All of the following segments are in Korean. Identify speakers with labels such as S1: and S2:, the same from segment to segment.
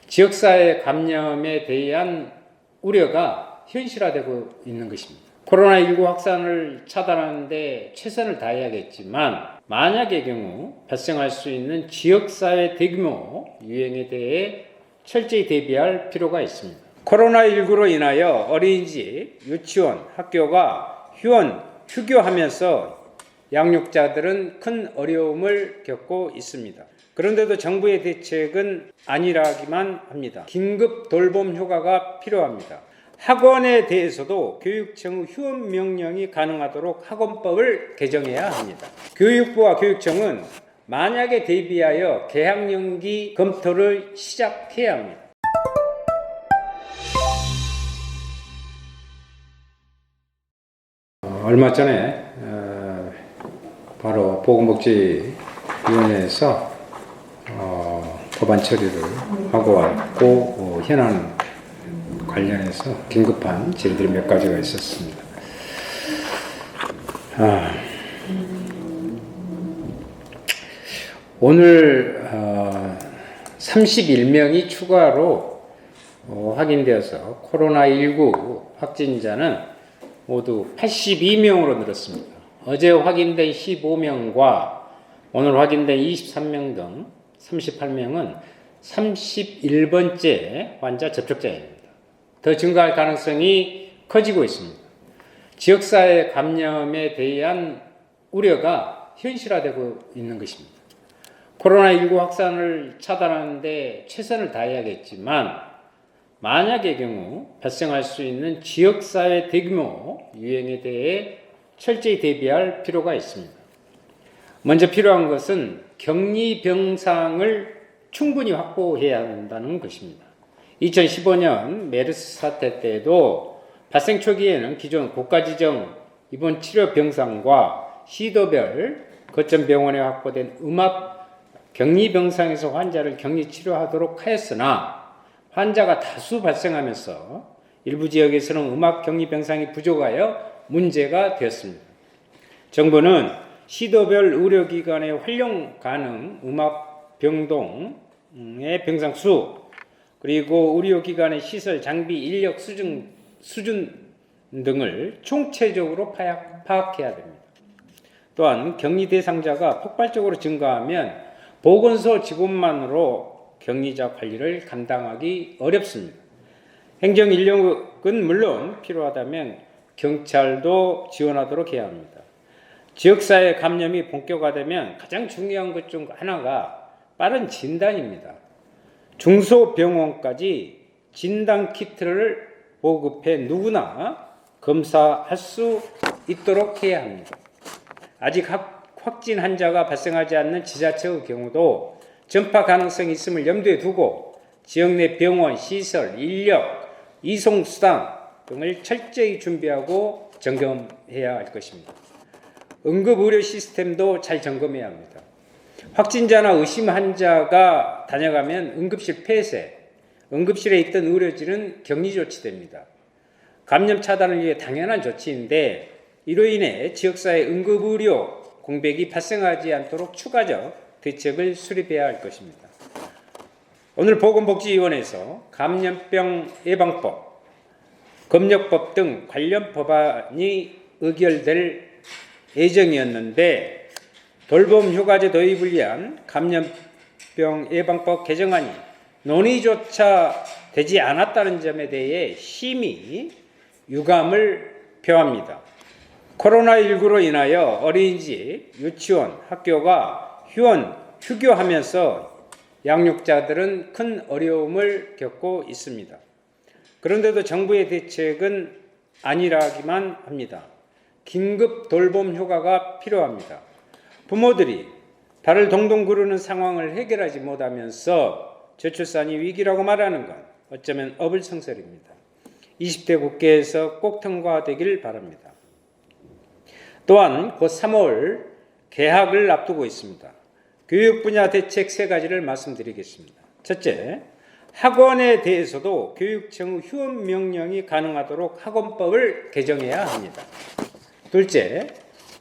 S1: 지역사회 감염에 대한 우려가 현실화되고 있는 것입니다. 코로나19 확산을 차단하는 데 최선을 다해야겠지만 만약의 경우 발생할 수 있는 지역사회 대규모 유행에 대해 철저히 대비할 필요가 있습니다. 코로나19로 인하여 어린이집, 유치원, 학교가 휴교하면서 양육자들은 큰 어려움을 겪고 있습니다. 그런데도 정부의 대책은 안일하기만 합니다. 긴급 돌봄 휴가가 필요합니다. 학원에 대해서도 교육청 휴업 명령이 가능하도록 학원법을 개정해야 합니다. 교육부와 교육청은 만약에 대비하여 개학 연기 검토를 시작해야 합니다. 얼마 전에 바로 보건복지위원회에서 법안 처리를 하고 왔고 현안 관련해서 긴급한 질의들이 몇 가지가 있었습니다. 오늘 31명이 추가로 확인되어서 코로나19 확진자는 모두 82명으로 늘었습니다. 어제 확인된 15명과 오늘 확인된 23명 등 38명은 31번째 환자 접촉자입니다. 더 증가할 가능성이 커지고 있습니다. 지역사회 감염에 대한 우려가 현실화되고 있는 것입니다. 코로나19 확산을 차단하는 데 최선을 다해야겠지만 만약의 경우 발생할 수 있는 지역사회 대규모 유행에 대해 철저히 대비할 필요가 있습니다. 먼저 필요한 것은 격리 병상을 충분히 확보해야 한다는 것입니다. 2015년 메르스 사태 때에도 발생 초기에는 기존 국가지정 입원 치료 병상과 시도별 거점 병원에 확보된 음압 격리 병상에서 환자를 격리 치료하도록 하였으나 환자가 다수 발생하면서 일부 지역에서는 음압 격리 병상이 부족하여 문제가 되었습니다. 정부는 시도별 의료기관의 활용 가능 음압 병동의 병상 수 그리고 의료기관의 시설, 장비, 인력 수준 등을 총체적으로 파악해야 됩니다. 또한 격리 대상자가 폭발적으로 증가하면 보건소 직원만으로 격리자 관리를 감당하기 어렵습니다. 행정 인력은 물론 필요하다면 경찰도 지원하도록 해야 합니다. 지역사회 감염이 본격화되면 가장 중요한 것 중 하나가 빠른 진단입니다. 중소병원까지 진단키트를 보급해 누구나 검사할 수 있도록 해야 합니다. 아직 확진 환자가 발생하지 않는 지자체의 경우도 전파 가능성이 있음을 염두에 두고 지역 내 병원, 시설, 인력, 이송수단 등을 철저히 준비하고 점검해야 할 것입니다. 응급의료 시스템도 잘 점검해야 합니다. 확진자나 의심 환자가 다녀가면 응급실 폐쇄, 응급실에 있던 의료진은 격리 조치됩니다. 감염 차단을 위해 당연한 조치인데 이로 인해 지역사회 응급의료 공백이 발생하지 않도록 추가적 대책을 수립해야 할 것입니다. 오늘 보건복지위원회에서 감염병 예방법, 검역법 등 관련 법안이 의결될 예정이었는데 돌봄 휴가제 도입을 위한 감염병 예방법 개정안이 논의조차 되지 않았다는 점에 대해 심히 유감을 표합니다. 코로나19로 인하여 어린이집, 유치원, 학교가 휴교하면서 양육자들은 큰 어려움을 겪고 있습니다. 그런데도 정부의 대책은 안일하기만 합니다. 긴급 돌봄 휴가가 필요합니다. 부모들이 발을 동동 구르는 상황을 해결하지 못하면서 저출산이 위기라고 말하는 건 어쩌면 어불성설입니다. 20대 국회에서 꼭 통과되길 바랍니다. 또한 곧 3월 개학을 앞두고 있습니다. 교육 분야 대책 3가지를 말씀드리겠습니다. 첫째, 학원에 대해서도 교육청 휴업 명령이 가능하도록 학원법을 개정해야 합니다. 둘째,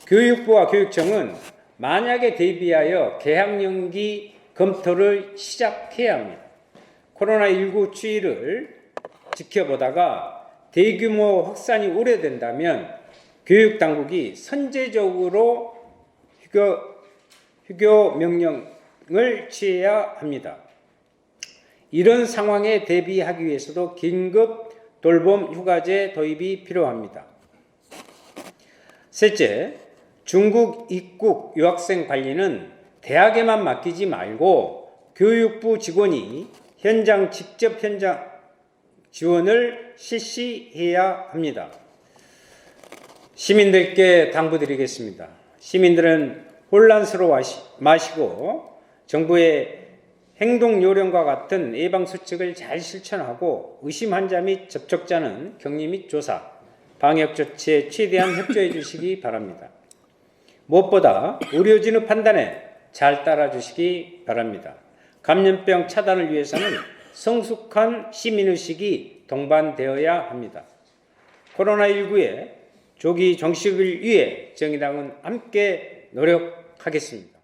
S1: 교육부와 교육청은 만약에 대비하여 개학 연기 검토를 시작해야 합니다. 코로나19 추이를 지켜보다가 대규모 확산이 우려된다면 교육당국이 선제적으로 휴교 명령을 취해야 합니다. 이런 상황에 대비하기 위해서도 긴급 돌봄 휴가제 도입이 필요합니다. 셋째, 중국 입국 유학생 관리는 대학에만 맡기지 말고 교육부 직원이 직접 현장 지원을 실시해야 합니다. 시민들께 당부드리겠습니다. 시민들은 혼란스러워하지 마시고 정부의 행동 요령과 같은 예방수칙을 잘 실천하고 의심 환자 및 접촉자는 격리 및 조사, 방역 조치에 최대한 협조해 주시기 바랍니다. 무엇보다 의료진의 판단에 잘 따라 주시기 바랍니다. 감염병 차단을 위해서는 성숙한 시민의식이 동반되어야 합니다. 코로나19의 조기 종식을 위해 정의당은 함께 노력하겠습니다.